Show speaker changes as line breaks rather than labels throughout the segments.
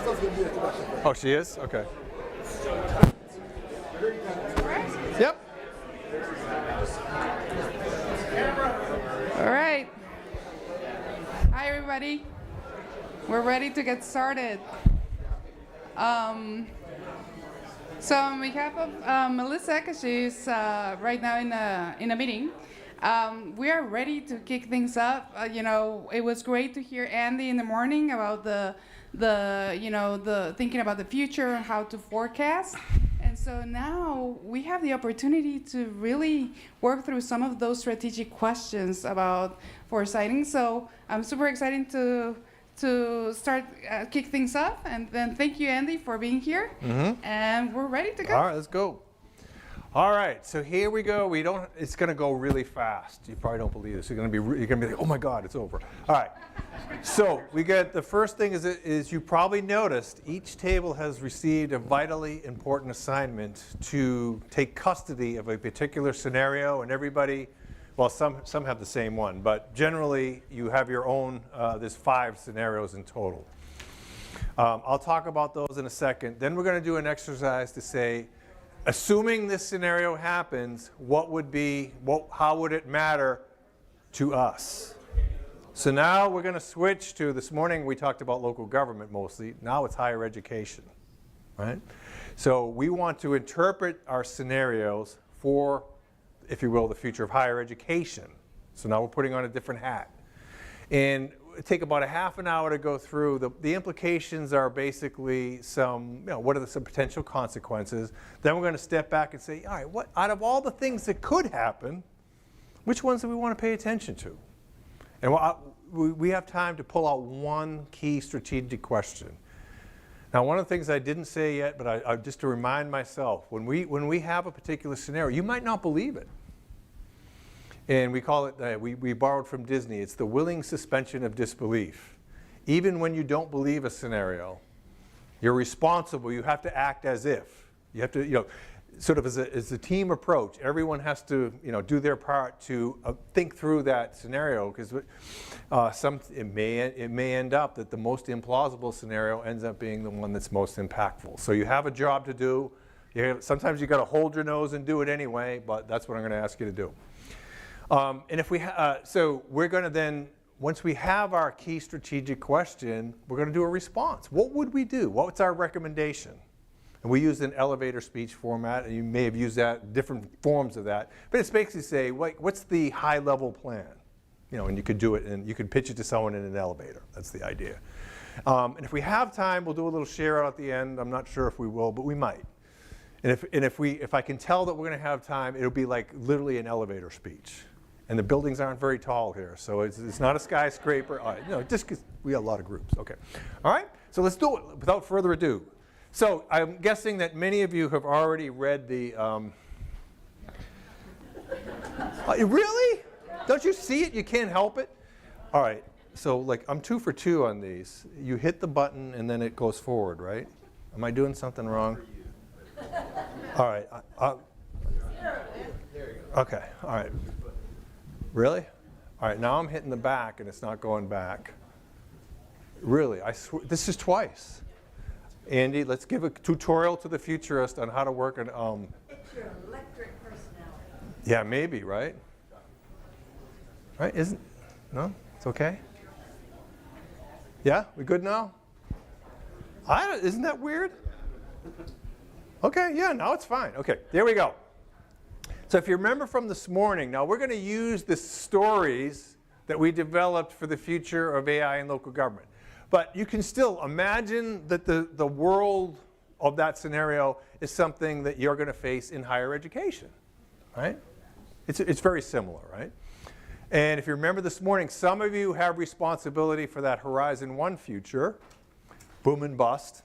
Oh, she is? Okay. Yep.
All right. Hi, everybody. We're ready to get started. So on behalf of Melissa, because she's right now in a meeting, we are ready to kick things up. It was great to hear Andy in the morning about the thinking about the future and how to forecast. And so now we have the opportunity to really work through some of those strategic questions about foresighting. So I'm super excited to start kick things off, and then thank you, Andy, for being here.
Mm-hmm.
And we're ready to go.
All right, let's go. All right, so here we go. It's going to go really fast. You probably don't believe this. You're going to be like, oh my God, it's over. All right. So we get the first thing is you probably noticed each table has received a vitally important assignment to take custody of a particular scenario, and everybody. Well, some have the same one, but generally you have your own, there's 5 scenarios in total. I'll talk about those in a second. Then we're going to do an exercise to say, assuming this scenario happens, how would it matter to us? So now we're going to switch to, this morning we talked about local government mostly, now it's higher education, right? So we want to interpret our scenarios for, if you will, the future of higher education. So now we're putting on a different hat. And it take about a half an hour to go through. The implications are basically what are some potential consequences. Then we're going to step back and say, all right, out of all the things that could happen, which ones do we want to pay attention to? And we have time to pull out one key strategic question. Now, one of the things I didn't say yet, but just to remind myself, when we have a particular scenario, you might not believe it. And we call it, we borrowed from Disney, it's the willing suspension of disbelief. Even when you don't believe a scenario, you're responsible, you have to act as if. You have to, sort of as a team approach, everyone has to, do their part to think through that scenario, because it may end up that the most implausible scenario ends up being the one that's most impactful. So you have a job to do. Sometimes you got to hold your nose and do it anyway, but that's what I'm going to ask you to do. And if so we're going to then, once we have our key strategic question, we're going to do a response. What would we do? What's our recommendation? And we use an elevator speech format, and you may have used that, different forms of that. But it's basically say, what's the high-level plan? And you could do it, and you could pitch it to someone in an elevator. That's the idea. And if we have time, we'll do a little share out at the end. I'm not sure if we will, but we might. And if I can tell that we're going to have time, it'll be like literally an elevator speech. And the buildings aren't very tall here, so it's not a skyscraper. All right, just because we got a lot of groups. Okay. All right, so let's do it without further ado. So I'm guessing that many of you have already read the, really? Don't you see it? You can't help it? All right, so I'm 2 for 2 on these. You hit the button and then it goes forward, right? Am I doing something wrong? All right. Okay, all right. Really? All right, now I'm hitting the back and it's not going back. Really, I swear, this is twice. Andy, let's give a tutorial to the futurist on how to work an
It's your electric personality.
Yeah, maybe, right? Right, no? It's okay? Yeah, we good now? Isn't that weird? Okay, yeah, now it's fine. Okay, there we go. So if you remember from this morning, now we're going to use the stories that we developed for the future of AI and local government. But you can still imagine that the world of that scenario is something that you're going to face in higher education, right? It's very similar, right? And if you remember this morning, some of you have responsibility for that Horizon 1 future, boom and bust.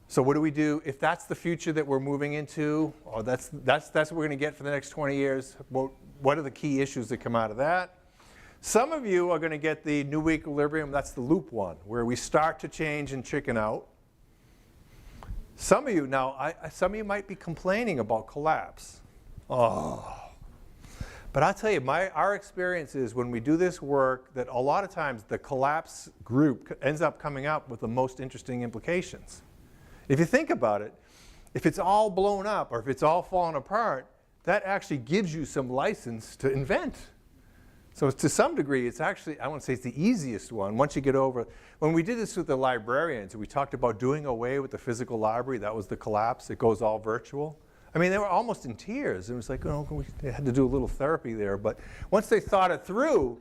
So what do we do if that's the future that we're moving into, or that's what we're going to get for the next 20 years? What are the key issues that come out of that? Some of you are going to get the new equilibrium, that's the loop one, where we start to change and chicken out. Some of you, now, some of you might be complaining about collapse. Oh. But I'll tell you, our experience is when we do this work that a lot of times the collapse group ends up coming up with the most interesting implications. If you think about it, if it's all blown up or if it's all fallen apart, that actually gives you some license to invent. So to some degree, it's actually, I won't say it's the easiest one. Once you get over, when we did this with the librarians, we talked about doing away with the physical library. That was the collapse. It goes all virtual. I mean, they were almost in tears. It was like, oh, we had to do a little therapy there. But once they thought it through,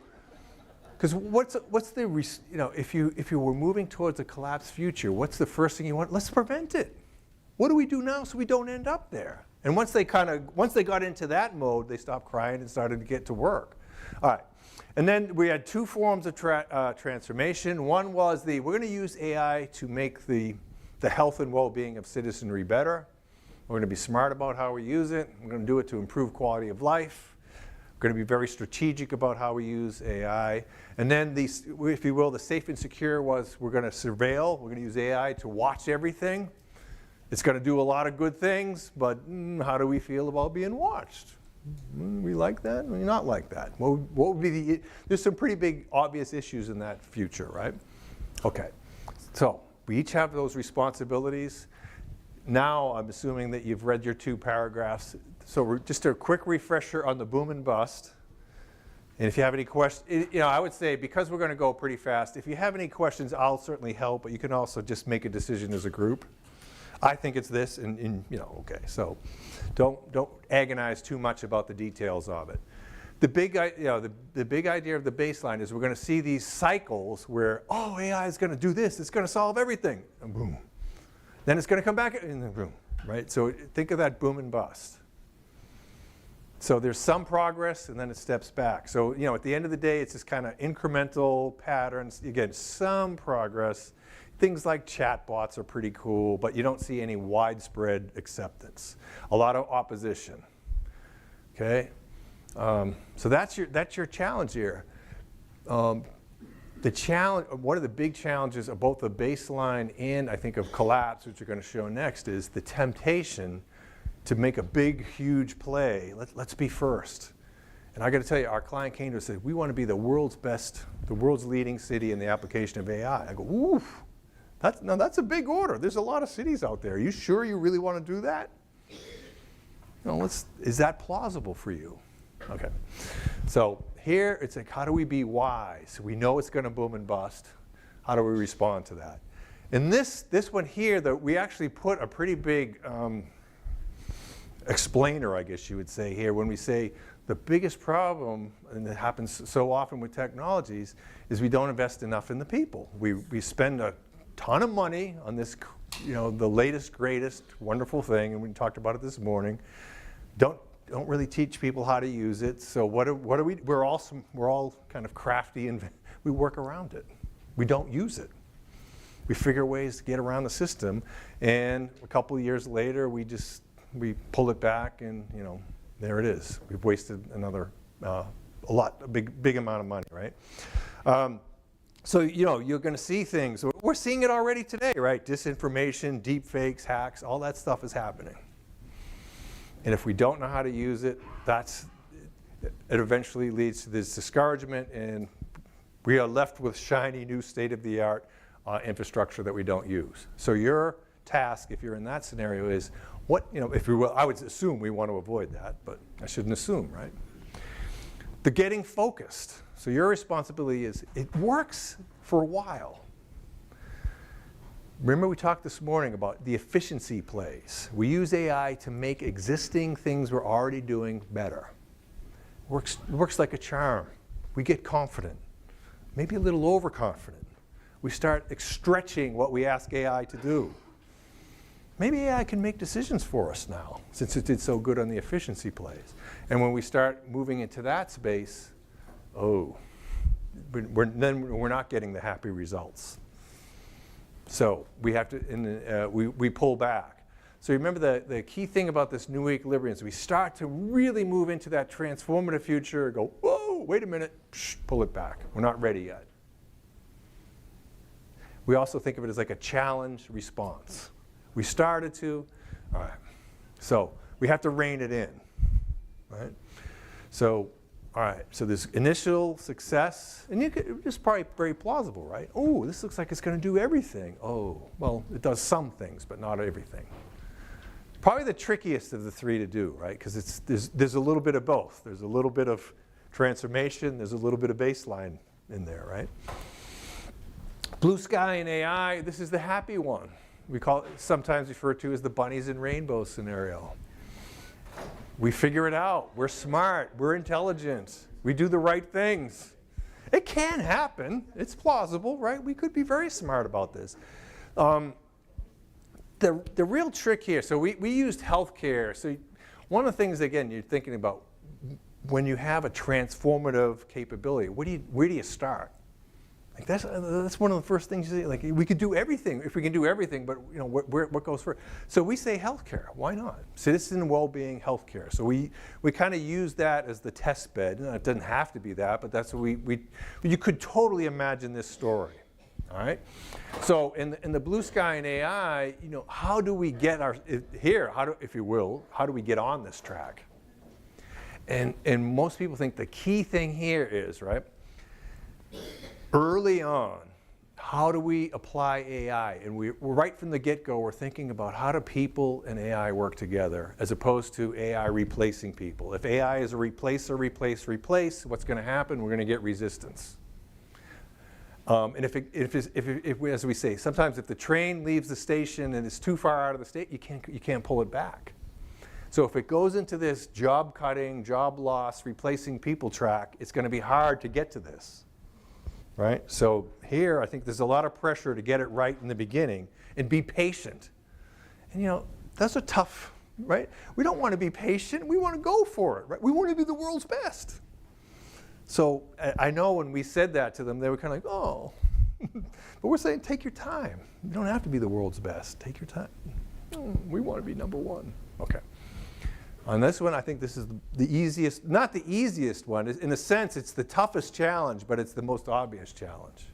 because what's the, you know, if you were moving towards a collapsed future, what's the first thing you want? Let's prevent it. What do we do now so we don't end up there? And once they got into that mode, they stopped crying and started to get to work. All right. And then we had two forms of transformation. One was we're going to use AI to make the health and well-being of citizenry better. We're going to be smart about how we use it. We're going to do it to improve quality of life. We're going to be very strategic about how we use AI. And then, if you will, the safe and secure was we're going to surveil. We're going to use AI to watch everything. It's going to do a lot of good things, but how do we feel about being watched? We like that? We not like that? What would be there's some pretty big obvious issues in that future, right? Okay, so we each have those responsibilities. Now I'm assuming that you've read your 2 paragraphs. So just a quick refresher on the boom and bust. And if you have any questions, you know, I would say because we're going to go pretty fast, if you have any questions, I'll certainly help, but you can also just make a decision as a group. I think it's this, and you know, okay. So don't agonize too much about the details of it. The big idea of the baseline is we're going to see these cycles where, oh, AI is going to do this, it's going to solve everything, and boom. Then it's going to come back, and then boom, right? So think of that boom and bust. So there's some progress, and then it steps back. So, you know, at the end of the day, it's this kind of incremental patterns. Again, some progress. Things like chatbots are pretty cool, but you don't see any widespread acceptance. A lot of opposition. Okay, so that's your challenge here. The challenge, one of the big challenges of both the baseline and I think of collapse, which we're going to show next, is the temptation to make a big, huge play. Let's be first. And I got to tell you, our client came to us and said, we want to be the world's best, the world's leading city in the application of AI. I go, oof. That's a big order. There's a lot of cities out there. Are you sure you really want to do that? No, is that plausible for you? Okay. So here it's like, how do we be wise? We know it's going to boom and bust. How do we respond to that? And this one here, we actually put a pretty big explainer, I guess you would say here, when we say the biggest problem, and it happens so often with technologies, is we don't invest enough in the people. We spend a ton of money on this, you know, the latest, greatest, wonderful thing, and we talked about it this morning. Don't really teach people how to use it. So what do we? We're all kind of crafty, and we work around it. We don't use it. We figure ways to get around the system, and a couple of years later, we pull it back, and you know, there it is. We've wasted another a big amount of money, right? So, you know, you're going to see things. We're seeing it already today, right? Disinformation, deep fakes, hacks, all that stuff is happening. And if we don't know how to use it, it eventually leads to this discouragement, and we are left with shiny new state-of-the-art infrastructure that we don't use. So your task, if you're in that scenario, is if you will, I would assume we want to avoid that, but I shouldn't assume, right? The getting focused. So your responsibility is, it works for a while. Remember we talked this morning about the efficiency plays. We use AI to make existing things we're already doing better. Works like a charm. We get confident, maybe a little overconfident. We start stretching what we ask AI to do. Maybe AI can make decisions for us now, since it did so good on the efficiency plays. And when we start moving into that space, we're not getting the happy results. So we have to, we pull back. So remember the key thing about this new equilibrium is we start to really move into that transformative future, go, whoa, wait a minute, pull it back. We're not ready yet. We also think of it as like a challenge response. We started to, all right. So we have to rein it in, right? So All right, so this initial success, and it's probably very plausible, right? Oh, this looks like it's going to do everything. Oh, well, it does some things, but not everything. Probably the trickiest of the three to do, right? Because there's a little bit of both. There's a little bit of transformation. There's a little bit of baseline in there, right? Blue sky and AI, this is the happy one. We call it sometimes referred to as the bunnies and rainbows scenario. We figure it out. We're smart. We're intelligent. We do the right things. It can happen. It's plausible, right? We could be very smart about this. The real trick here, so we used healthcare. So one of the things, again, you're thinking about when you have a transformative capability, where do you start? Like that's one of the first things you say. Like we could do everything if we can do everything, but you know what goes first? So we say healthcare. Why not? Citizen well-being healthcare. So we kind of use that as the test bed. It doesn't have to be that, but that's what you could totally imagine this story. All right. So in the blue sky and AI, you know, how do we get if you will, how do we get on this track? And most people think the key thing here is, right, early on, how do we apply AI? And we're right from the get-go, we're thinking about how do people and AI work together as opposed to AI replacing people. If AI is a replace, what's going to happen? We're going to get resistance. And if as we say, sometimes if the train leaves the station and it's too far out of the state, you can't pull it back. So if it goes into this job cutting, job loss, replacing people track, it's going to be hard to get to this. Right? So here, I think there's a lot of pressure to get it right in the beginning and be patient. And you know, that's a tough, right? We don't want to be patient. We want to go for it, right? We want to be the world's best. So I know when we said that to them, they were kind of like, oh. But we're saying, take your time. You don't have to be the world's best. Take your time. We want to be number one. Okay. On this one, I think this is the easiest, not the easiest one. In a sense, it's the toughest challenge, but it's the most obvious challenge.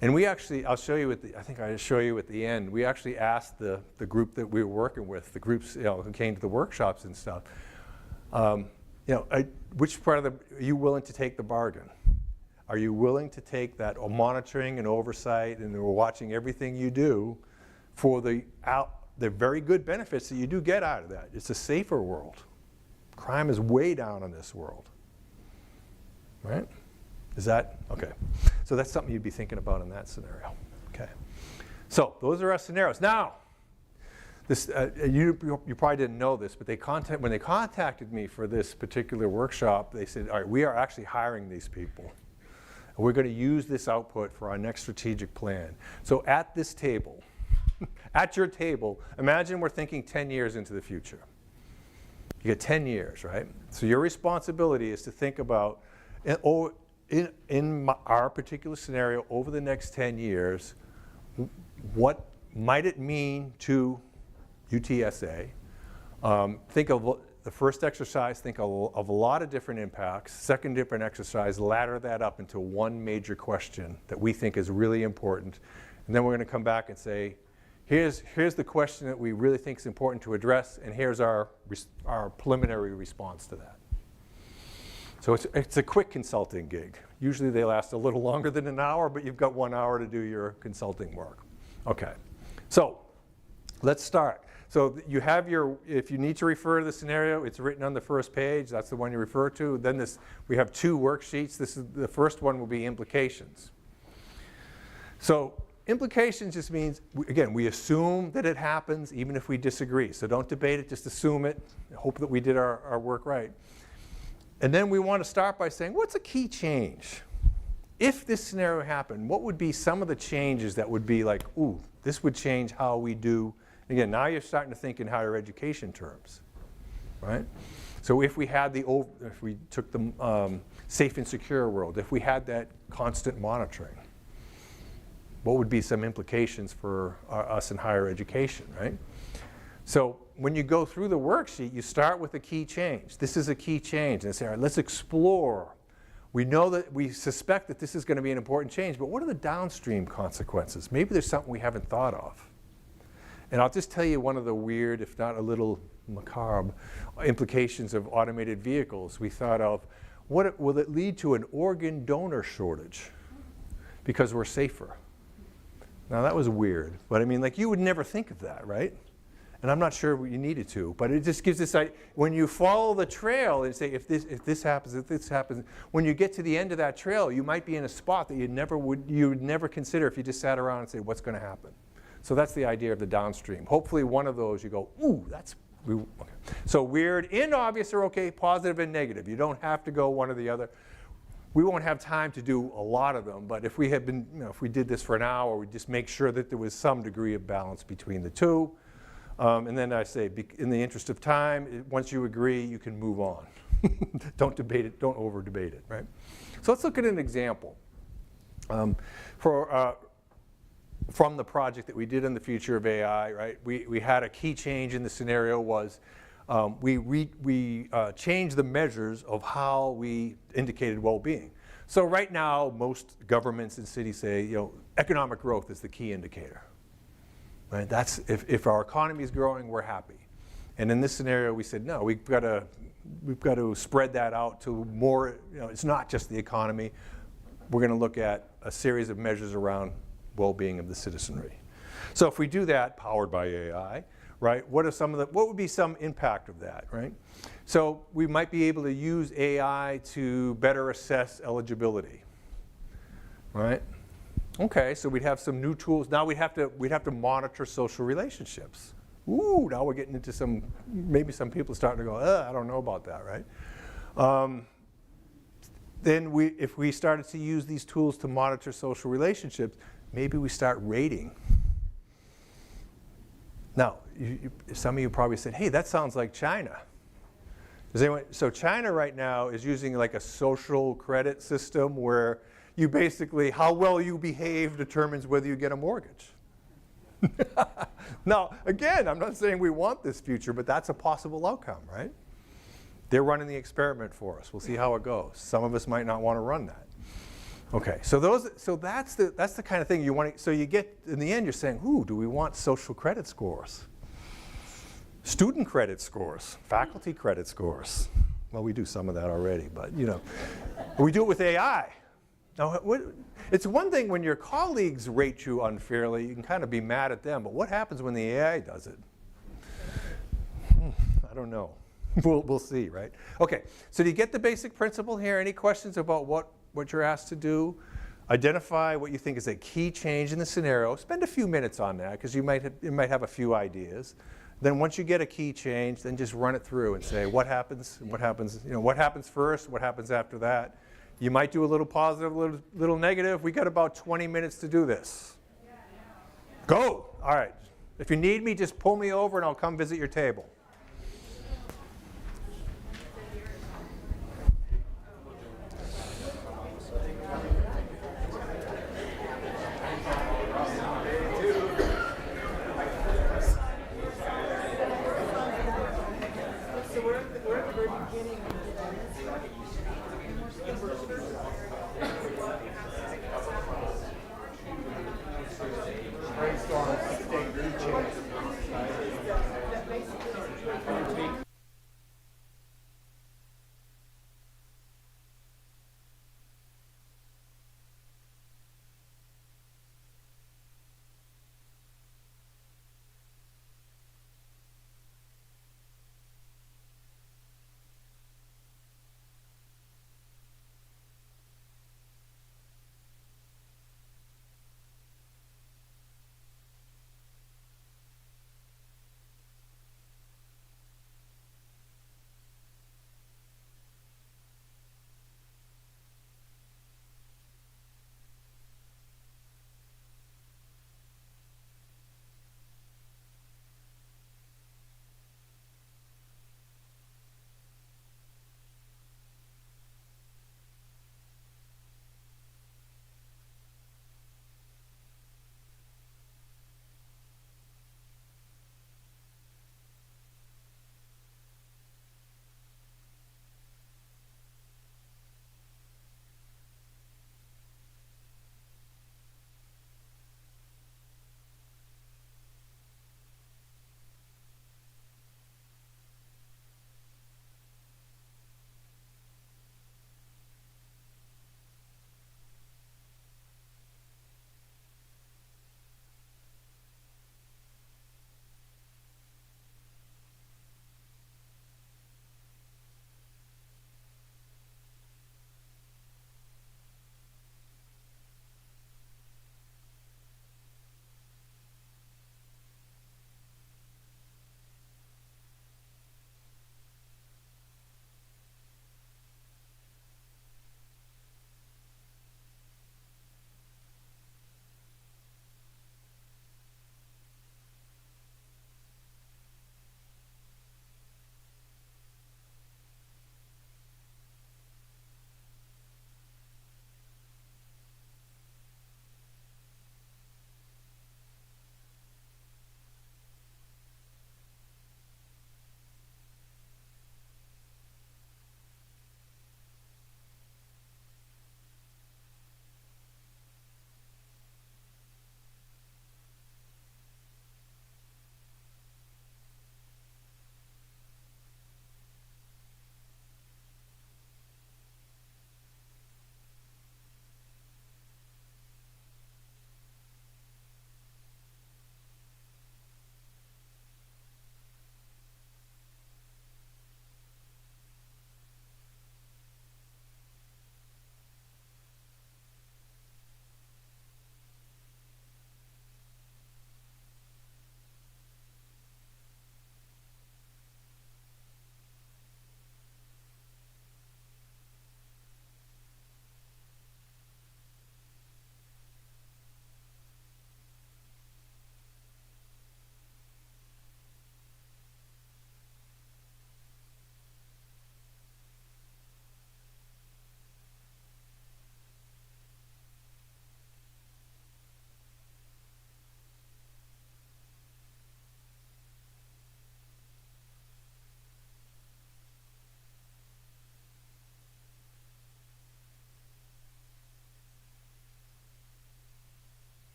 And we actually, I'll show you I think I'll show you at the end, we actually asked the group that we were working with, the groups who came to the workshops and stuff, which part of are you willing to take the bargain? Are you willing to take that monitoring and oversight and we're watching everything you do for the very good benefits that you do get out of that? It's a safer world. Crime is way down in this world. Right? Is that, okay. So that's something you'd be thinking about in that scenario. Okay. So those are our scenarios. Now, this, you probably didn't know this, but when they contacted me for this particular workshop, they said, all right, we are actually hiring these people. And we're going to use this output for our next strategic plan. So at this table, at your table, imagine we're thinking 10 years into the future. You get 10 years, right? So your responsibility is to think about, in our particular scenario, over the next 10 years, what might it mean to UTSA? Think of the first exercise, think of a lot of different impacts. Second different exercise, ladder that up into one major question that we think is really important. And then we're going to come back and say, here's the question that we really think is important to address, and here's our preliminary response to that. So it's a quick consulting gig. Usually they last a little longer than an hour, but you've got 1 hour to do your consulting work. Okay, so let's start. So you have if you need to refer to the scenario, it's written on the first page. That's the one you refer to. Then we have 2 worksheets. The first one will be implications. So implications just means, again, we assume that it happens even if we disagree. So don't debate it, just assume it. Hope that we did our work right. And then we want to start by saying, what's a key change? If this scenario happened, what would be some of the changes that would be like, ooh, this would change how we do. Again, now you're starting to think in higher education terms, right? So if we took the safe and secure world, if we had that constant monitoring, what would be some implications for us in higher education, right? So when you go through the worksheet, you start with a key change. This is a key change. And say, all right, let's explore. We know that we suspect that this is going to be an important change, but what are the downstream consequences? Maybe there's something we haven't thought of. And I'll just tell you one of the weird, if not a little macabre, implications of automated vehicles. We thought of, will it lead to an organ donor shortage because we're safer? Now that was weird, but I mean, like, you would never think of that, right? And I'm not sure you needed to, but it just gives this idea. When you follow the trail and say, if this happens, when you get to the end of that trail, you might be in a spot that you would never consider if you just sat around and say, what's going to happen? So that's the idea of the downstream. Hopefully one of those you go, ooh, okay. So weird and obvious are okay, positive and negative. You don't have to go one or the other. We won't have time to do a lot of them, but if we had been, if we did this for an hour, we'd just make sure that there was some degree of balance between the two. And then I say, in the interest of time, once you agree, you can move on. Don't debate it, don't over debate it, right? So let's look at an example. From the project that we did in the future of AI, right? We had a key change in the scenario was we changed the measures of how we indicated well-being. So right now, most governments and cities say, economic growth is the key indicator. Right? That's if our economy is growing, we're happy. And in this scenario, we said, no, we've got to spread that out to more. It's not just the economy. We're going to look at a series of measures around well-being of the citizenry. So if we do that, powered by AI, right? What would be some impact of that, right? So we might be able to use AI to better assess eligibility, right? Okay, so we'd have some new tools. Now we'd have to monitor social relationships. Ooh, now we're getting into maybe some people starting to go, I don't know about that, right? Then if we started to use these tools to monitor social relationships, maybe we start rating. Now, some of you probably said, hey, that sounds like China. So China right now is using like a social credit system where you basically, how well you behave determines whether you get a mortgage. Now, again, I'm not saying we want this future, but that's a possible outcome, right? They're running the experiment for us. We'll see how it goes. Some of us might not want to run that. Okay, so that's the kind of thing you want. So you get, in the end, you're saying, do we want social credit scores? Student credit scores, faculty credit scores. Well, we do some of that already, but we do it with AI. Now, it's one thing when your colleagues rate you unfairly, you can kind of be mad at them, but what happens when the AI does it? I don't know. We'll see, right? Okay, so do you get the basic principle here? Any questions about what you're asked to do? Identify what you think is a key change in the scenario. Spend a few minutes on that, because you might have a few ideas. Then once you get a key change, then just run it through and say, what happens, what happens first, what happens after that? You might do a little positive, a little negative. We got about 20 minutes to do this. Go! All right. If you need me, just pull me over and I'll come visit your table.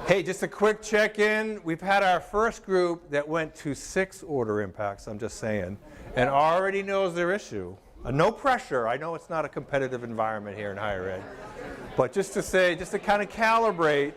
Hey, just a quick check-in. We've had our first group that went to 6 order impacts, I'm just saying, and already knows their issue. No pressure. I know it's not a competitive environment here in higher ed. But just to say, just to kind of calibrate,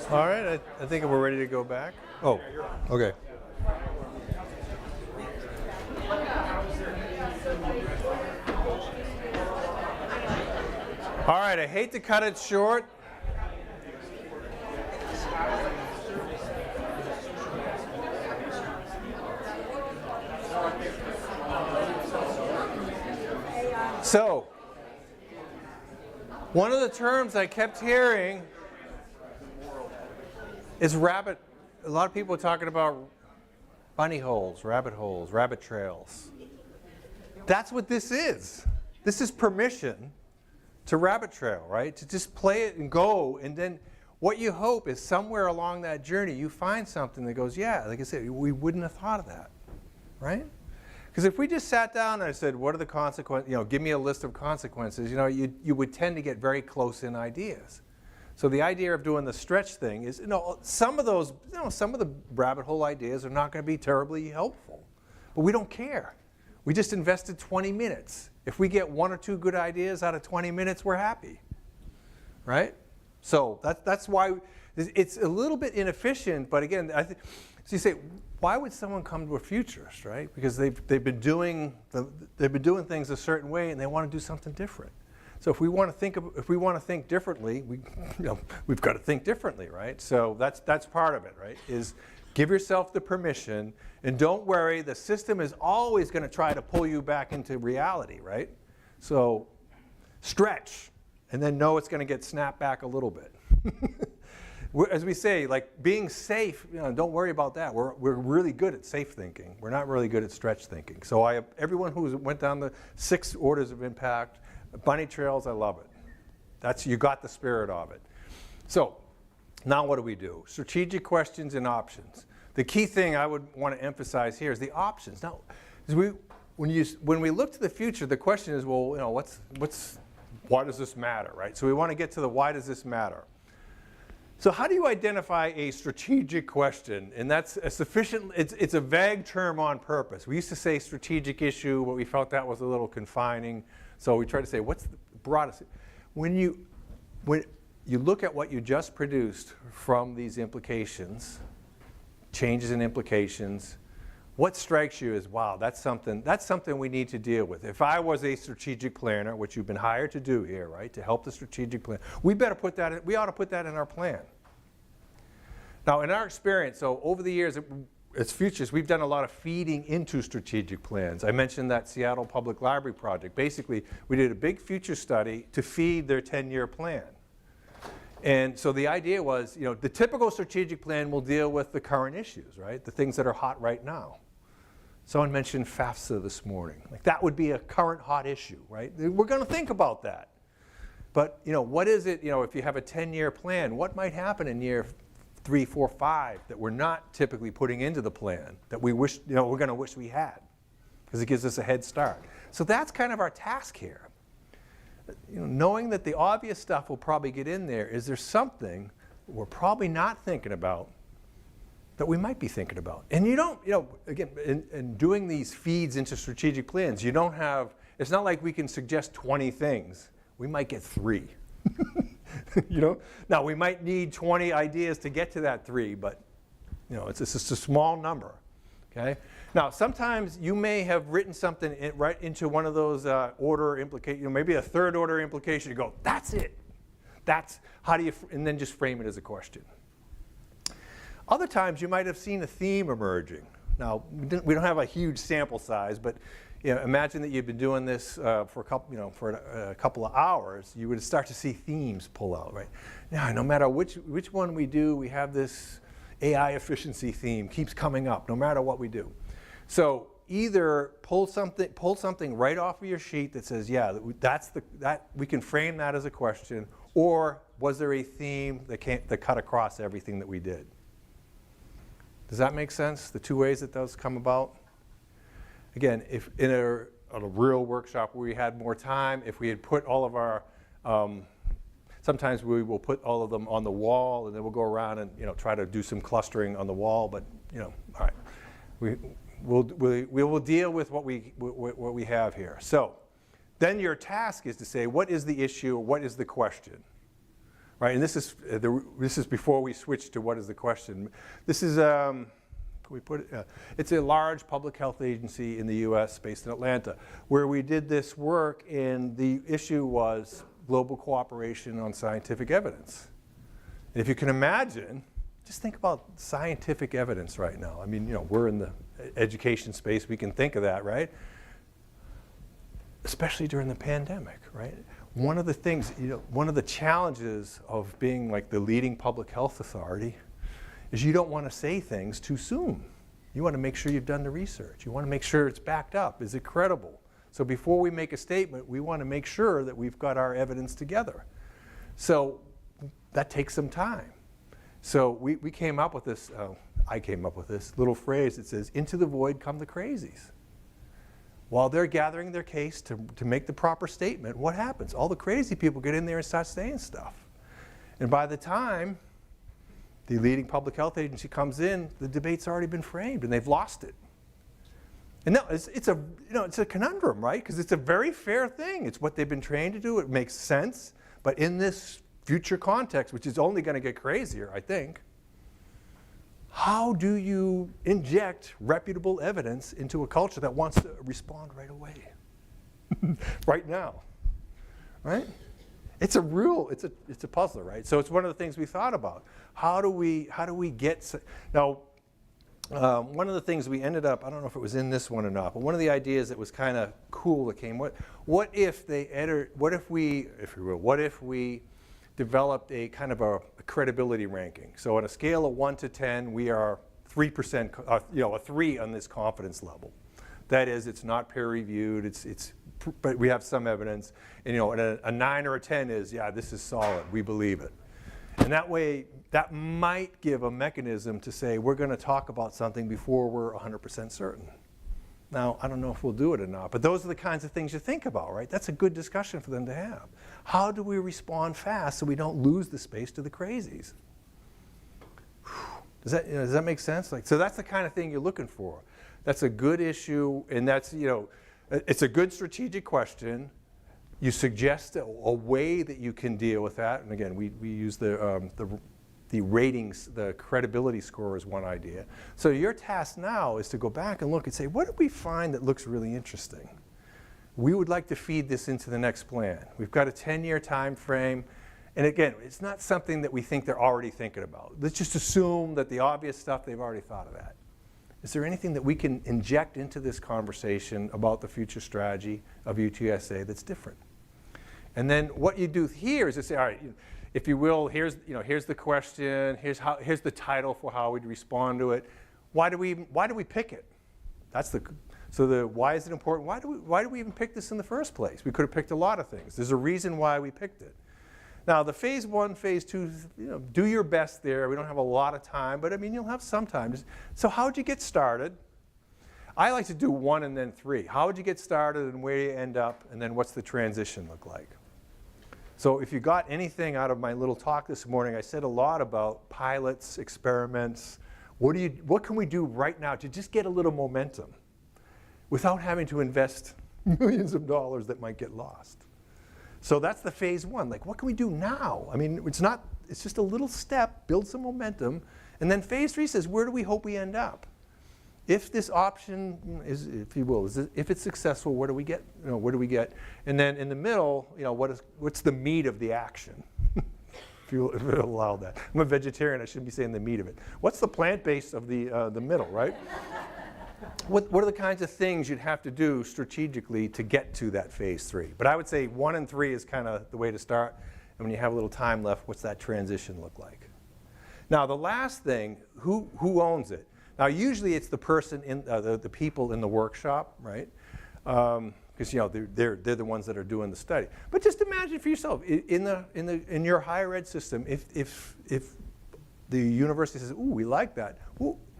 All right, I think we're ready to go back. Oh, okay. All right, I hate to cut it short. So, one of the terms I kept hearing is rabbit. A lot of people are talking about bunny holes, rabbit trails. That's what this is. This is permission to rabbit trail, right? To just play it and go, and then what you hope is somewhere along that journey you find something that goes, yeah, like I said, we wouldn't have thought of that, right? Because if we just sat down and I said, what are the consequences, give me a list of consequences, you would tend to get very close in ideas. So the idea of doing the stretch thing is, some of those, some of the rabbit hole ideas are not going to be terribly helpful. But we don't care. We just invested 20 minutes. If we get 1 or 2 good ideas out of 20 minutes, we're happy, right? So that's why it's a little bit inefficient, but again, so you say, why would someone come to a futurist, right? Because they've been doing things a certain way and they want to do something different. So if we want to think differently, we've got to think differently, right? So that's part of it, right? Is give yourself the permission, and don't worry, the system is always going to try to pull you back into reality, right? So stretch, and then know it's going to get snapped back a little bit. As we say, like being safe, don't worry about that. We're really good at safe thinking. We're not really good at stretch thinking. So everyone who went down the 6 orders of impact, bunny trails, I love it. You got the spirit of it. So now what do? Strategic questions and options. The key thing I would want to emphasize here is the options. Now, when we look to the future, the question is, well, why does this matter, right? So we want to get to the why does this matter. So how do you identify a strategic question? And that's a it's a vague term on purpose. We used to say strategic issue, but we felt that was a little confining. So we tried to say, what's the broadest? When you look at what you just produced from these implications, changes in implications, what strikes you is, wow, that's something we need to deal with. If I was a strategic planner, which you've been hired to do here, right, to help the strategic plan, we ought to put that in our plan. Now, in our experience, so over the years, as futurists, we've done a lot of feeding into strategic plans. I mentioned that Seattle Public Library project. Basically, we did a big future study to feed their 10-year plan. And so the idea was, the typical strategic plan will deal with the current issues, right? The things that are hot right now. Someone mentioned FAFSA this morning. Like that would be a current hot issue, right? We're going to think about that. But, what is it, if you have a 10-year plan, what might happen in year 3, 4, 5 that we're not typically putting into the plan that we wish, we're going to wish we had, because it gives us a head start. So that's kind of our task here. Knowing that the obvious stuff will probably get in there, is there something we're probably not thinking about that we might be thinking about? And again, in doing these feeds into strategic plans, it's not like we can suggest 20 things. We might get 3. Now we might need 20 ideas to get to that 3, but it's just a small number. Okay. Now sometimes you may have written something right into one of those order implications, maybe a 3rd order implication. You go, that's it. That's how do you, and then just frame it as a question. Other times you might have seen a theme emerging. Now we don't have a huge sample size, but imagine that you've been doing this for a couple of hours. You would start to see themes pull out, right? Now, no matter which one we do, we have this AI efficiency theme keeps coming up, no matter what we do. So either pull something right off of your sheet that says, yeah, that we can frame that as a question, or was there a theme that cut across everything that we did? Does that make sense? The 2 ways that those come about? Again, if in a real workshop where we had more time, if we had put all of our, sometimes we will put all of them on the wall, and then we'll go around and try to do some clustering on the wall. But all right, we will deal with what we have here. So then your task is to say, what is the issue? What is the question? right? And this is before we switch to what is the question. This is, can we put it? It's a large public health agency in the U.S. based in Atlanta, where we did this work, and the issue was global cooperation on scientific evidence. And if you can imagine, just think about scientific evidence right now. I mean, we're in the education space, we can think of that, right? Especially during the pandemic, right? One of the things, one of the challenges of being like the leading public health authority is you don't want to say things too soon. You want to make sure you've done the research. You want to make sure it's backed up. Is it credible? So before we make a statement, we want to make sure that we've got our evidence together. So that takes some time. So we came up with this, I came up with this little phrase that says, into the void come the crazies. While they're gathering their case to make the proper statement, what happens? All the crazy people get in there and start saying stuff. And by the time the leading public health agency comes in, the debate's already been framed and they've lost it. And no, it's a conundrum, right? Because it's a very fair thing. It's what they've been trained to do. It makes sense. But in this future context, which is only going to get crazier, I think, how do you inject reputable evidence into a culture that wants to respond right away? Right now, right? It's a puzzler, right? So it's one of the things we thought about. How do we get, now, one of the things we ended up, I don't know if it was in this one or not, but one of the ideas that was kind of cool that came, what if we developed a kind of a credibility ranking. So on a scale of 1 to 10, we are 3%, a 3 on this confidence level. That is, it's not peer reviewed, but we have some evidence. And a 9 or a 10 is, yeah, this is solid, we believe it. And that way, that might give a mechanism to say, we're going to talk about something before we're 100% certain. Now, I don't know if we'll do it or not, but those are the kinds of things you think about, right? That's a good discussion for them to have. How do we respond fast so we don't lose the space to the crazies? Does that make sense? So that's the kind of thing you're looking for. That's a good issue, and that's, it's a good strategic question. You suggest a way that you can deal with that, and again, we use the ratings, the credibility score is one idea. So your task now is to go back and look and say, what did we find that looks really interesting? We would like to feed this into the next plan. We've got a 10-year time frame. And again, it's not something that we think they're already thinking about. Let's just assume that the obvious stuff, they've already thought of that. Is there anything that we can inject into this conversation about the future strategy of UTSA that's different? And then what you do here is to say, all right, if you will, here's the question, here's the title for how we'd respond to it. Why do we pick it? Why is it important? Why do we even pick this in the first place? We could have picked a lot of things. There's a reason why we picked it. Now the phase 1, phase 2, do your best there. We don't have a lot of time, but I mean, you'll have some time. So how'd you get started? I like to do 1 and then 3. How would you get started and where do you end up? And then what's the transition look like? So if you got anything out of my little talk this morning, I said a lot about pilots, experiments. What can we do right now to just get a little momentum without having to invest millions of dollars that might get lost? So that's the phase 1. Like, what can we do now? I mean, it's just a little step, build some momentum. And then phase 3 says, where do we hope we end up? If this option is, if you will, if it's successful, what do we get? What do we get? And then in the middle, what's the meat of the action? if you allow that. I'm a vegetarian. I shouldn't be saying the meat of it. What's the plant base of the middle, right? What are the kinds of things you'd have to do strategically to get to that phase 3? But I would say 1 and 3 is kind of the way to start. And when you have a little time left, what's that transition look like? Now the last thing, who owns it? Now, usually it's the person the people in the workshop, right? Because they're the ones that are doing the study. But just imagine for yourself in your higher ed system, if the university says, "Ooh, we like that,"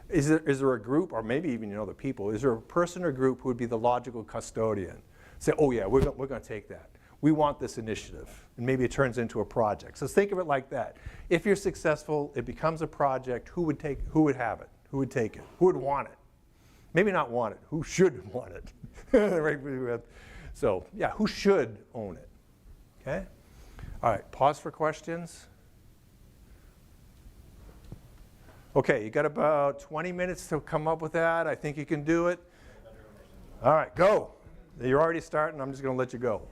is there a group, or maybe even the people? Is there a person or group who would be the logical custodian? Say, "Oh yeah, we're going to take that. We want this initiative," and maybe it turns into a project. So think of it like that. If you're successful, it becomes a project. Who would have it? Who would take it? Who would want it? Maybe not want it. Who should want it? Right? So yeah, who should own it? Okay? All right, pause for questions. Okay, you got about 20 minutes to come up with that. I think you can do it. All right, go. You're already starting. I'm just going to let you go.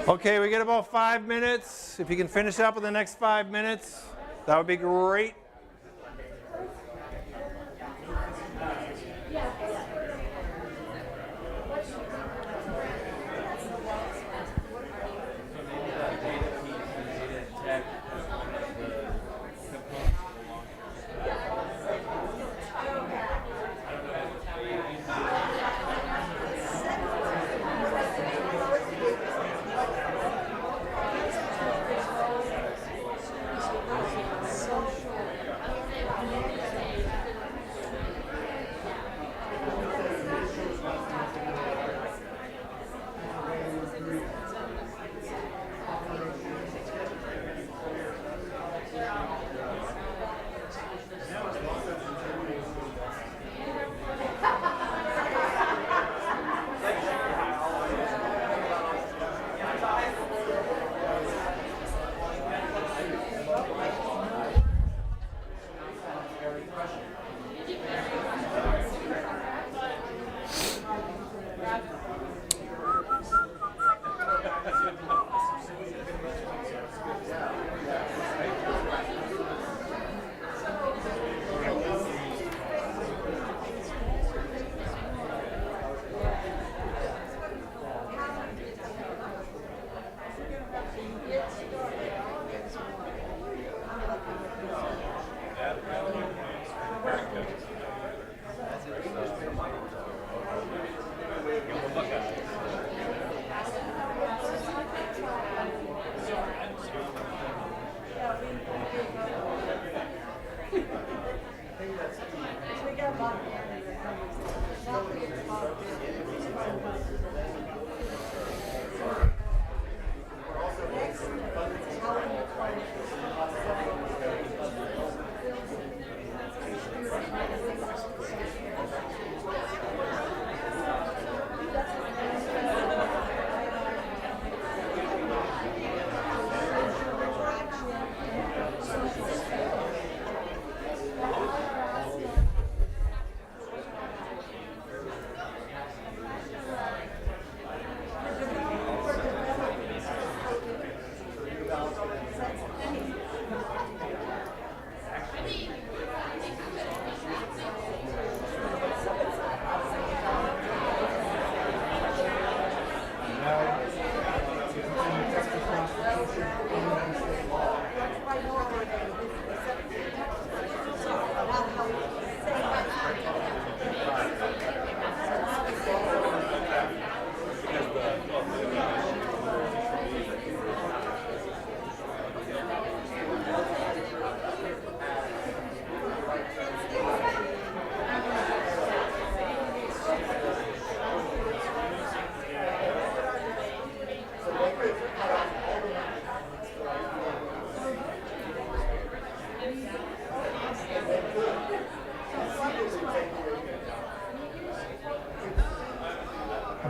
Okay, we get about 5 minutes. If you can finish up in the next 5 minutes, that would be great.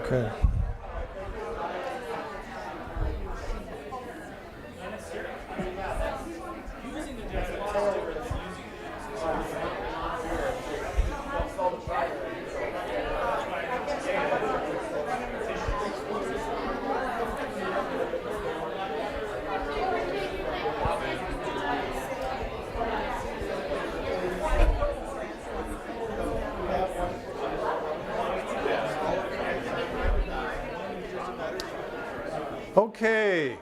Okay. Okay.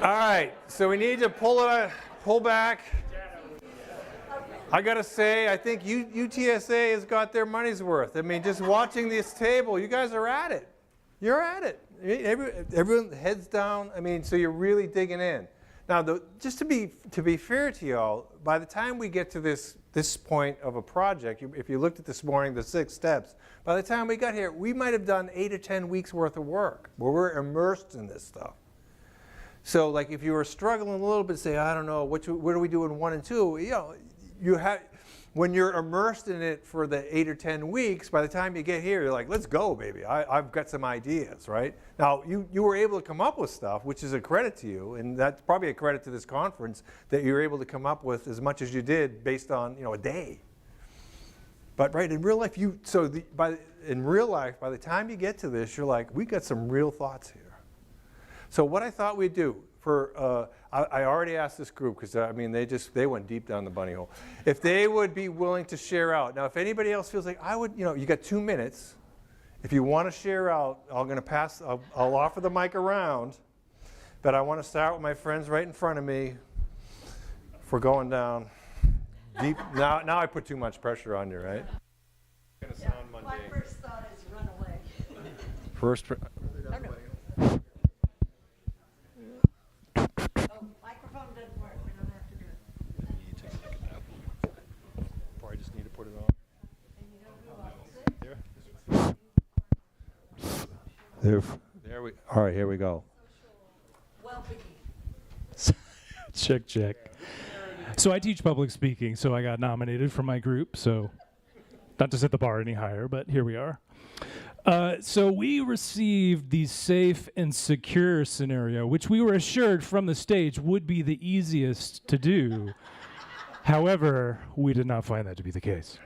All right, so we need to pull back. I gotta say, I think UTSA has got their money's worth. I mean, just watching this table, you guys are at it. You're at it. Everyone heads down. I mean, so you're really digging in. Now, just to be fair to y'all, by the time we get to this point of a project, if you looked at this morning, the 6 steps, by the time we got here, we might have done 8 or 10 weeks worth of work where we're immersed in this stuff. So, like, if you were struggling a little bit, say, I don't know, what do we do in 1 and 2? You know, when you're immersed in it for the 8 or 10 weeks, by the time you get here, you're like, let's go, baby. I've got some ideas, right? Now, you were able to come up with stuff, which is a credit to you, and that's probably a credit to this conference, that you were able to come up with as much as you did based on, a day. But right, in real life, by the time you get to this, you're like, we got some real thoughts here. So what I thought we'd do, I already asked this group, because they went deep down the bunny hole. If they would be willing to share out. Now, if anybody else feels like you got 2 minutes. If you want to share out, I'll offer the mic around. But I want to start with my friends right in front of me. If we're going down deep, now I put too much pressure on you, right? It's gonna sound mundane.
My first thought is run away. Microphone doesn't work. We don't have to do it.
Probably just need to put it on.
And you know who else is?
There we. All right, here we go.
Well-being.
Check. So I teach public speaking, so I got nominated for my group, so not to set the bar any higher, but here we are. So we received the safe and secure scenario, which we were assured from the stage would be the easiest to do. However, we did not find that to be the case.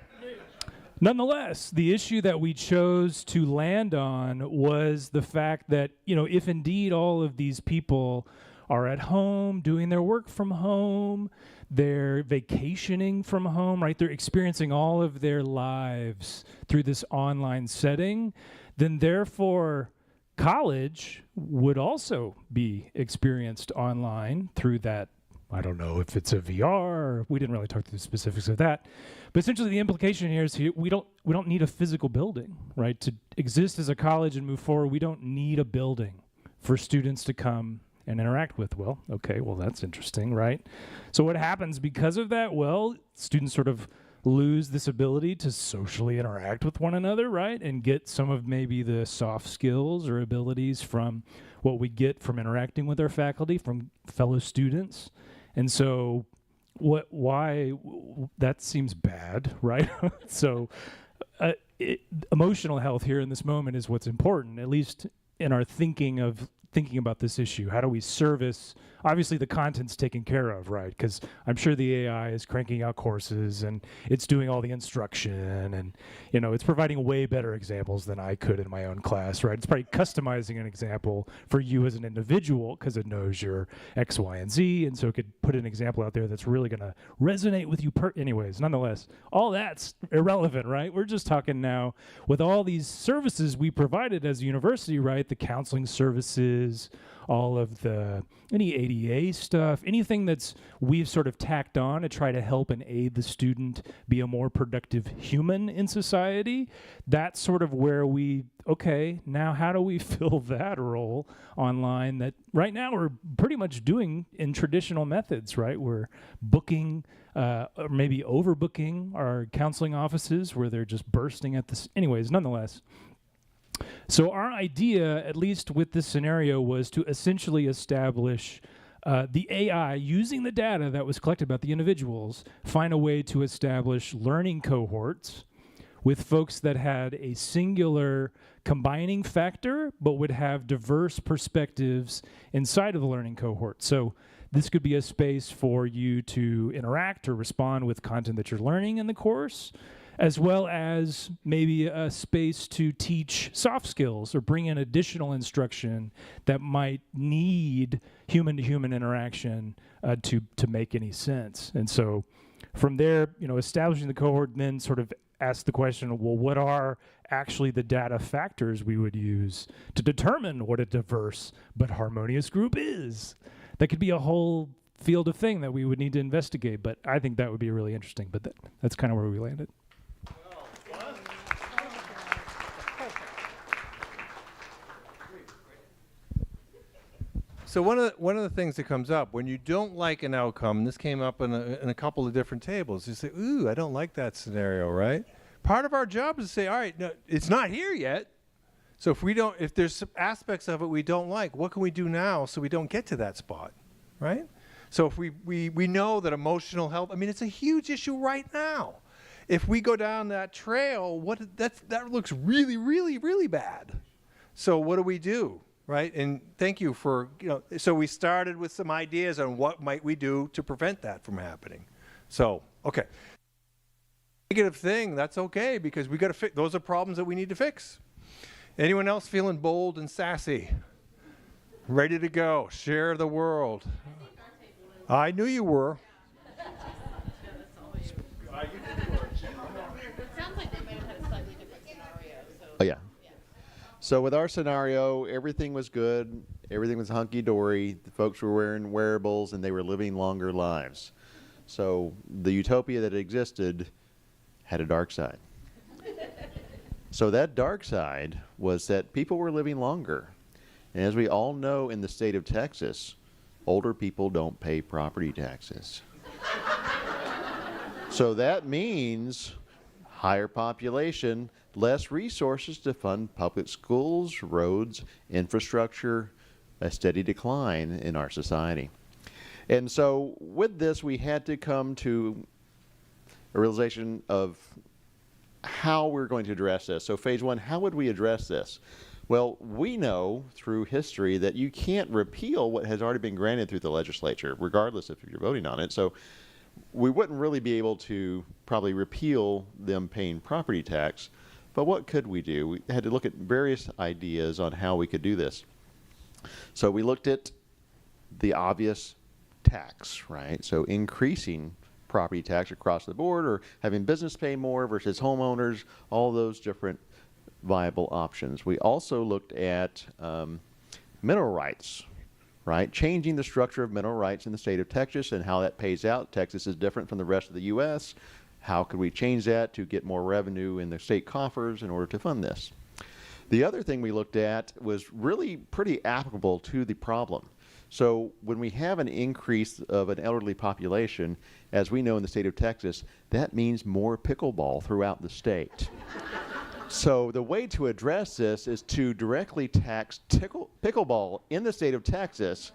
Nonetheless, the issue that we chose to land on was the fact that, if indeed all of these people are at home doing their work from home, they're vacationing from home, right? They're experiencing all of their lives through this online setting, then therefore college would also be experienced online through that. I don't know if it's a VR. We didn't really talk through the specifics of that. But essentially the implication here is we don't need a physical building, right? To exist as a college and move forward, we don't need a building for students to come and interact with. Well, okay, that's interesting, right? So what happens because of that? Well, students sort of lose this ability to socially interact with one another, right? And get some of maybe the soft skills or abilities from what we get from interacting with our faculty, from fellow students. And so why that seems bad, right? So emotional health here in this moment is what's important, at least in our thinking about this issue. How do we service? Obviously the content's taken care of, right? Because I'm sure the AI is cranking out courses and it's doing all the instruction and it's providing way better examples than I could in my own class, right? It's probably customizing an example for you as an individual because it knows your X, Y, and Z, and so it could put an example out there that's really going to resonate with you. Anyways, nonetheless, all that's irrelevant, right? We're just talking now with all these services we provided as a university, right? The counseling services, all of any ADA stuff, anything we've sort of tacked on to try to help and aid the student be a more productive human in society. That's sort of where now how do we fill that role online that right now we're pretty much doing in traditional methods, right? We're booking or maybe overbooking our counseling offices where they're just bursting at this. Anyways, nonetheless, so our idea, at least with this scenario, was to essentially establish the AI, using the data that was collected about the individuals, find a way to establish learning cohorts with folks that had a singular combining factor, but would have diverse perspectives inside of the learning cohort. So this could be a space for you to interact or respond with content that you're learning in the course, as well as maybe a space to teach soft skills or bring in additional instruction that might need human-to-human interaction to make any sense. And so from there, establishing the cohort, then sort of ask the question, well, what are actually the data factors we would use to determine what a diverse but harmonious group is? That could be a whole field of thing that we would need to investigate, but I think that would be really interesting. But that's kind of where we landed.
So one of the things that comes up when you don't like an outcome, and this came up in a couple of different tables, you say, ooh, I don't like that scenario, right? Part of our job is to say, all right, no, it's not here yet. So if there's some aspects of it we don't like, what can we do now so we don't get to that spot, right? So if we know that emotional health, it's a huge issue right now. if we go down that trail, that looks really, really, really bad. So what do we do, right? And thank you for, so we started with some ideas on what might we do to prevent that from happening. So, okay. Negative thing, that's okay, because we got to fix, those are problems that we need to fix. Anyone else feeling bold and sassy? Ready to go, share the world. I knew you were.
Oh, yeah. So with our scenario, everything was good. Everything was hunky-dory. The folks were wearing wearables, and they were living longer lives. So the utopia that existed had a dark side. So that dark side was that people were living longer. And as we all know, in the state of Texas, older people don't pay property taxes. So that means higher population, less resources to fund public schools, roads, infrastructure, a steady decline in our society. And so with this, we had to come to a realization of how we're going to address this. So phase one, how would we address this? Well, we know through history that you can't repeal what has already been granted through the legislature, regardless if you're voting on it. So we wouldn't really be able to probably repeal them paying property tax. But what could we do? We had to look at various ideas on how we could do this. So we looked at the obvious tax, right? So increasing property tax across the board, or having business pay more versus homeowners, all those different viable options. We also looked at mineral rights, right? Changing the structure of mineral rights in the state of Texas and how that pays out. Texas is different from the rest of the U.S. How could we change that to get more revenue in the state coffers in order to fund this? The other thing we looked at was really pretty applicable to the problem. So when we have an increase of an elderly population, as we know in the state of Texas, that means more pickleball throughout the state. So the way to address this is to directly tax pickleball in the state of Texas,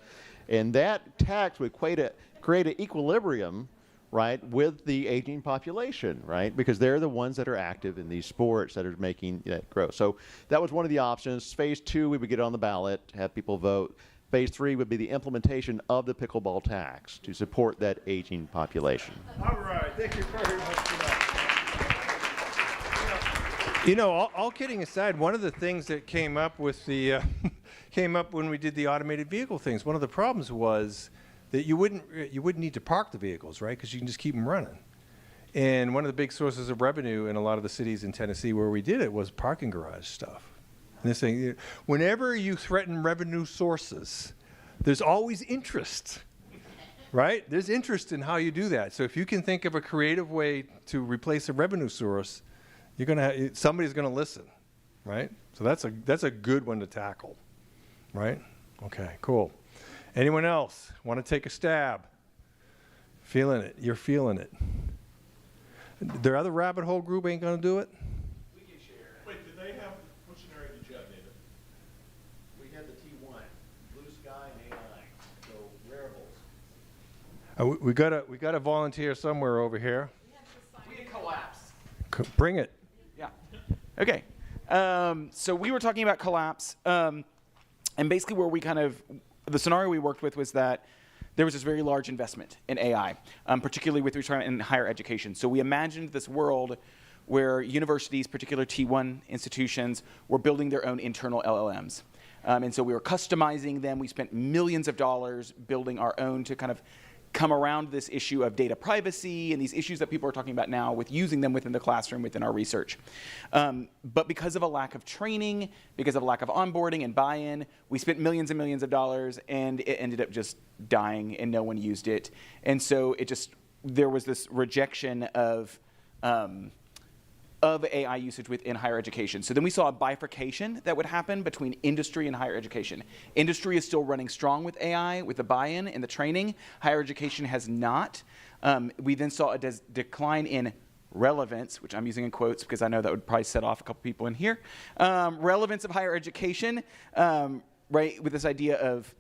and that tax would create an equilibrium, right, with the aging population, right, because they're the ones that are active in these sports that are making that grow. So that was one of the options. Phase two, we would get on the ballot, have people vote. Phase three would be the implementation of the pickleball tax to support that aging population.
All right, thank you very much for that. You know, all kidding aside, one of the things that came up with the came up when we did the automated vehicle things. One of the problems was that you wouldn't need to park the vehicles, right? Because you can just keep them running. And one of the big sources of revenue in a lot of the cities in Tennessee where we did it was parking garage stuff. And this thing, whenever you threaten revenue sources, there's always interest, right? There's interest in how you do that. So if you can think of a creative way to replace a revenue source, you're gonna somebody's gonna listen, right? So that's a good one to tackle, right? Okay, cool. Anyone else want to take a stab? Feeling it? You're feeling it. Their other rabbit hole group ain't gonna do it.
We can share. Wait, did they have, what scenario did you have, David?
We had the T1, blue sky and AI, so wearables.
We got a volunteer somewhere over here.
We had collapse.
Bring it.
Yeah. Okay. So we were talking about collapse, and basically where we the scenario we worked with was that there was this very large investment in AI, particularly with return in higher education. So we imagined this world where universities, particular T1 institutions, were building their own internal LLMs. And so we were customizing them. We spent millions of dollars building our own to kind of come around this issue of data privacy and these issues that people are talking about now with using them within the classroom, within our research. But because of a lack of training, because of a lack of onboarding and buy-in, we spent millions and millions of dollars, and it ended up just dying and no one used it. And so there was this rejection of AI usage within higher education. So then we saw a bifurcation that would happen between industry and higher education. Industry is still running strong with AI, with the buy-in and the training. Higher education has not. We then saw a decline in relevance, which I'm using in quotes because I know that would probably set off a couple people in here. Relevance of higher education, right, with this idea of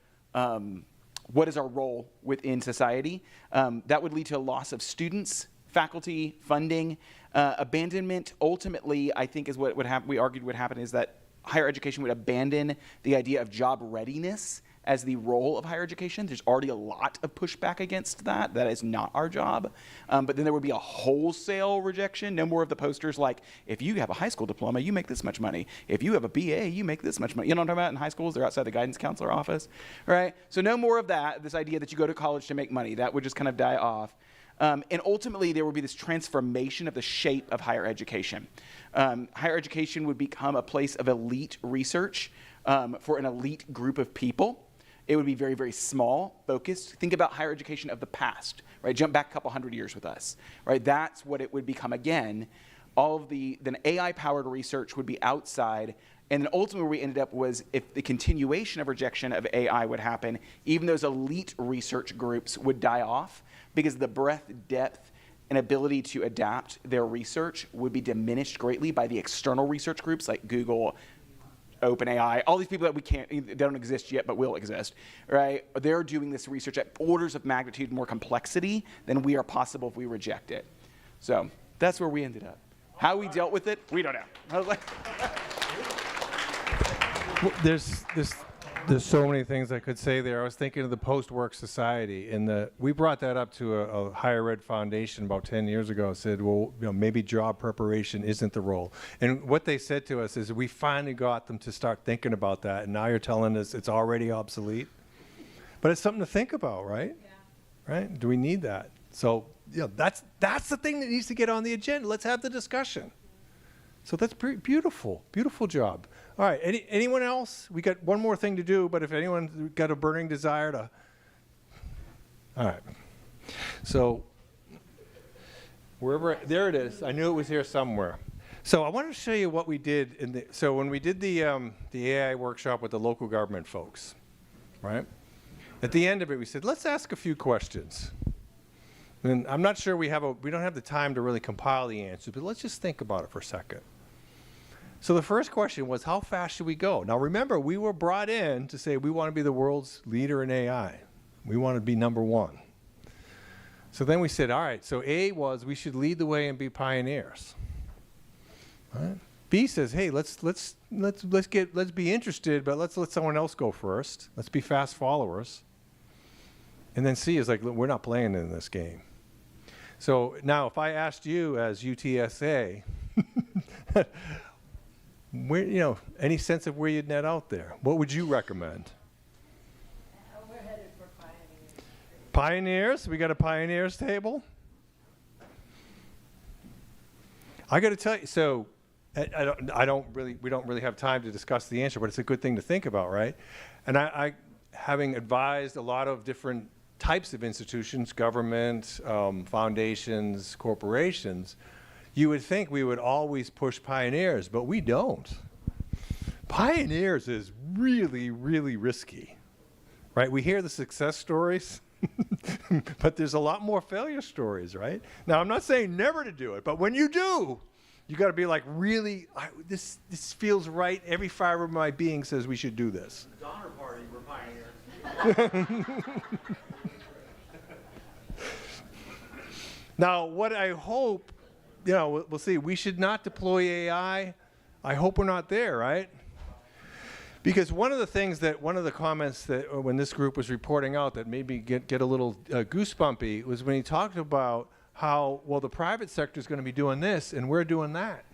what is our role within society. That would lead to a loss of students, faculty, funding. Abandonment, ultimately, I think is what we argued would happen is that higher education would abandon the idea of job readiness as the role of higher education. There's already a lot of pushback against that. That is not our job. But then there would be a wholesale rejection. No more of the posters like, if you have a high school diploma, you make this much money. If you have a BA, you make this much money. You know what I'm talking about? In high schools, they're outside the guidance counselor office, right? So no more of that, this idea that you go to college to make money. That would just kind of die off. And ultimately, there would be this transformation of the shape of higher education. Higher education would become a place of elite research for an elite group of people. It would be very, very small, focused. Think about higher education of the past, right? Jump back a couple hundred years with us, right? That's what it would become again. All of then AI-powered research would be outside, and then ultimately where we ended up was if the continuation of rejection of AI would happen, even those elite research groups would die off because the breadth, depth, and ability to adapt their research would be diminished greatly by the external research groups like Google, OpenAI, all these people that they don't exist yet but will exist, right? They're doing this research at orders of magnitude more complexity than we are possible if we reject it. So that's where we ended up. How we dealt with it, we don't know. I was like,
Well, there's so many things I could say there. I was thinking of the post-work society, and we brought that up to a higher ed foundation about 10 years ago. Said, well, maybe job preparation isn't the role. And what they said to us is, we finally got them to start thinking about that, and now you're telling us it's already obsolete. But it's something to think about, right? Yeah. Right? Do we need that? So, that's the thing that needs to get on the agenda. Let's have the discussion. So that's pretty beautiful. Beautiful job. All right, anyone else? We got one more thing to do, but if anyone's got a burning desire to... All right. So, there it is. I knew it was here somewhere. So I wanted to show you what we did so when we did the AI workshop with the local government folks, right? At the end of it, we said, let's ask a few questions. And I'm not sure we don't have the time to really compile the answers, but let's just think about it for a second. So the first question was, how fast should we go? Now remember, we were brought in to say we want to be the world's leader in AI. We want to be number one. So then we said, all right, so A was we should lead the way and be pioneers. Right? B says, hey, let's be interested, but let's let someone else go first. Let's be fast followers. And then C is like, we're not playing in this game. So now if I asked you as UTSA, any sense of where you'd net out there? What would you recommend?
We're headed for pioneers.
Pioneers? We got a pioneers table? I got to tell you, so we don't really have time to discuss the answer, but it's a good thing to think about, right? And I having advised a lot of different types of institutions, government, foundations, corporations, you would think we would always push pioneers, but we don't. Pioneers is really, really risky, right? We hear the success stories, but there's a lot more failure stories, right? Now, I'm not saying never to do it, but when you do, you got to be like, really, this feels right. Every fiber of my being says we should do this.
Donner Party, we're pioneers.
Now, what I hope, we'll see. We should not deploy AI. I hope we're not there, right? Because one of the comments that when this group was reporting out that made me get a little goosebumpy was when he talked about how, well, the private sector is going to be doing this and we're doing that.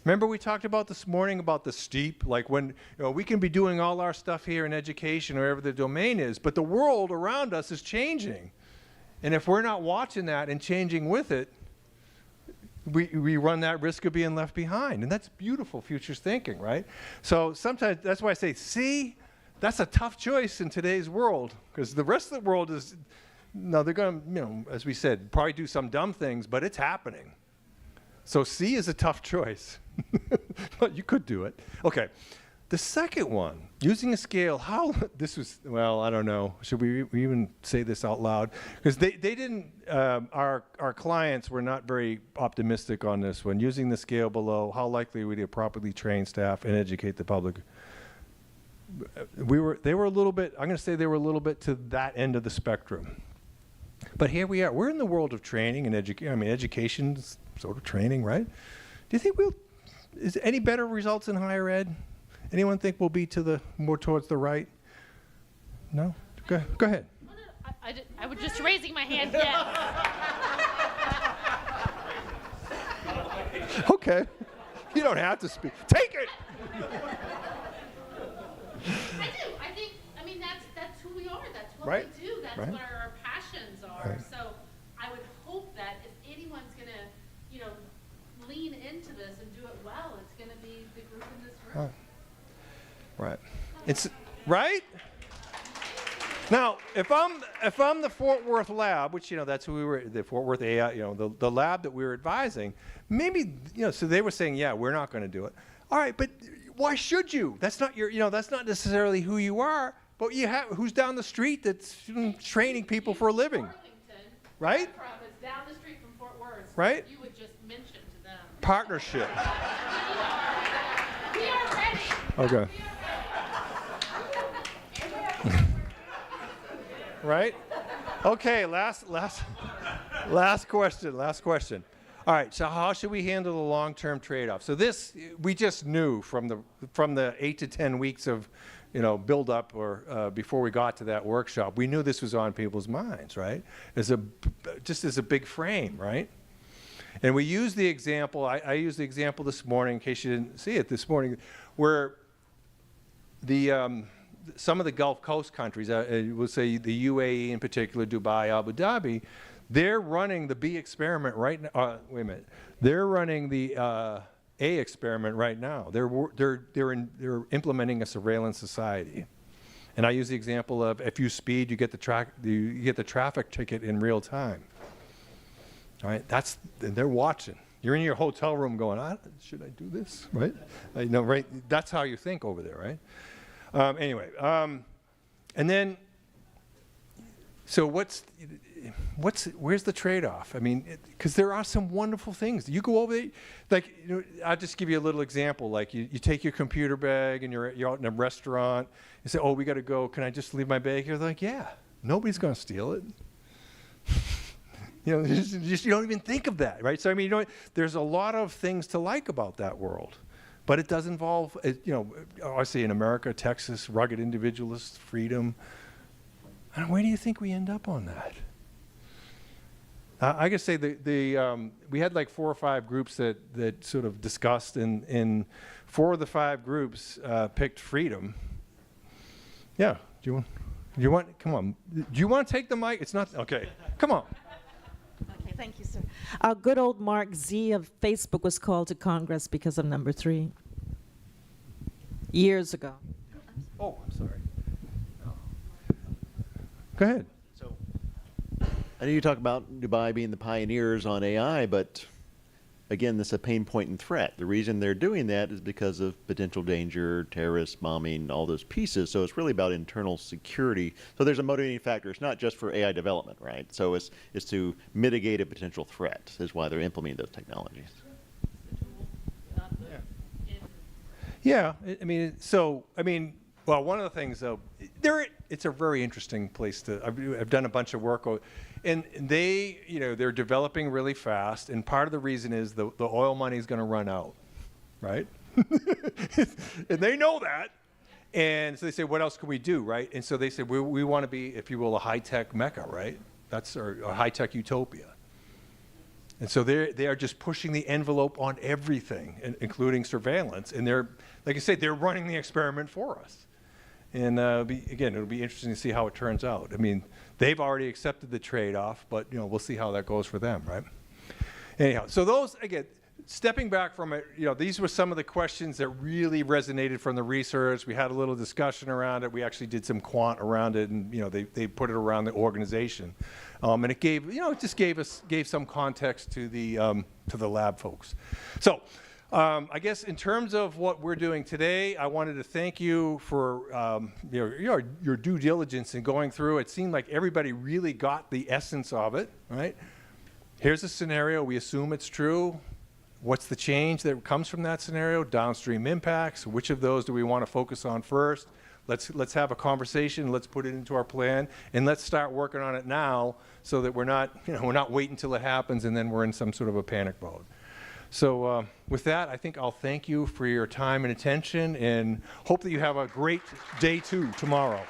Remember we talked about this morning about the steep, like when we can be doing all our stuff here in education or wherever the domain is, but the world around us is changing. And if we're not watching that and changing with it, we run that risk of being left behind. And that's beautiful futures thinking, right? So sometimes that's why I say, see, that's a tough choice in today's world, because the rest of the world is, they're going to, as we said, probably do some dumb things, but it's happening. So C is a tough choice. But you could do it. Okay. The second one, using a scale, I don't know. Should we even say this out loud? Because they didn't, our clients were not very optimistic on this one. Using the scale below, how likely would you properly train staff and educate the public? They were a little bit, I'm going to say they were a little bit to that end of the spectrum. But here we are. We're in the world of training and education. I mean, education's sort of training, right? Do you think is any better results in higher ed? Anyone think we'll be more towards the right? No? Go ahead.
No, I was just raising my hand. Yes.
Okay. You don't have to speak. Take it!
I do. I mean, that's who we are. That's what
Right.
we do. That's
Right.
what our passions are.
Right.
So I would hope that if anyone's going to, lean into this and do it well, it's going to be the group in this room.
Right. It's right? Now, if I'm the Fort Worth lab, which that's who we were, the Fort Worth AI, the lab that we were advising, maybe so they were saying, yeah, we're not going to do it. All right, but why should you? That's not that's not necessarily who you are. But you have who's down the street that's training people for a living, right?
It's down the street from Fort Worth.
Right?
You would just mention to them.
Partnership.
We are ready.
Okay. Right? Okay, last question. All right, so how should we handle the long-term trade-off? So this, we just knew from the 8 to 10 weeks of, build-up or before we got to that workshop, we knew this was on people's minds, right? Just as a big frame, right? And we used the example, I used the example this morning, in case you didn't see it this morning, where some of the Gulf Coast countries, we'll say the UAE in particular, Dubai, Abu Dhabi, they're running the B experiment right now. Wait a minute. They're running the A experiment right now. They're implementing a surveillance society. And I use the example of if you speed, you get the traffic ticket in real time. All right, they're watching. You're in your hotel room going, should I do this? Right? Right? That's how you think over there, right? Anyway, and then, so where's the trade-off? I mean, because there are some wonderful things. You go over there, like, I'll just give you a little example. Like, you take your computer bag and you're out in a restaurant. You say, we got to go. Can I just leave my bag here? They're like, yeah, nobody's going to steal it. You don't even think of that, right? So, I mean, there's a lot of things to like about that world. But it does involve, I say in America, Texas, rugged individualist, freedom. Where do you think we end up on that? I guess say we had like 4 or 5 groups that sort of discussed, and 4 of the 5 groups picked freedom. Yeah, do you want? Come on. Do you want to take the mic? It's not okay. Come on.
Okay, thank you, sir. Good old Mark Z of Facebook was called to Congress because of number 3 years ago.
Oh, I'm sorry. Go ahead.
So, I know you talk about Dubai being the pioneers on AI, but again, this is a pain point and threat. The reason they're doing that is because of potential danger, terrorist bombing, all those pieces. So it's really about internal security. So there's a motivating factor. It's not just for AI development, right? So it's to mitigate a potential threat is why they're implementing those technologies.
Yeah, well, one of the things though, it's a very interesting place I've done a bunch of work, and they're developing really fast, and part of the reason is the oil money is going to run out, right? And they know that, and so they say, what else can we do, right? And so they say, we want to be, if you will, a high-tech mecca, right? That's a high-tech utopia. And so they are just pushing the envelope on everything, including surveillance, and like I say, they're running the experiment for us. And again, it'll be interesting to see how it turns out. I mean, they've already accepted the trade-off, but we'll see how that goes for them, right? Anyhow, so those, again, stepping back from it, these were some of the questions that really resonated from the research. We had a little discussion around it. We actually did some quant around it, and they put it around the organization, and it gave it just gave some context to the lab folks. So. I guess in terms of what we're doing today, I wanted to thank you for your due diligence in going through. It seemed like everybody really got the essence of it, right? Here's a scenario. We assume it's true. What's the change that comes from that scenario? Downstream impacts. Which of those do we want to focus on first? Let's have a conversation. Let's put it into our plan, and let's start working on it now, so that we're not waiting until it happens and then we're in some sort of a panic mode. So with that, I think I'll thank you for your time and attention, and hope that you have a great day 2 tomorrow.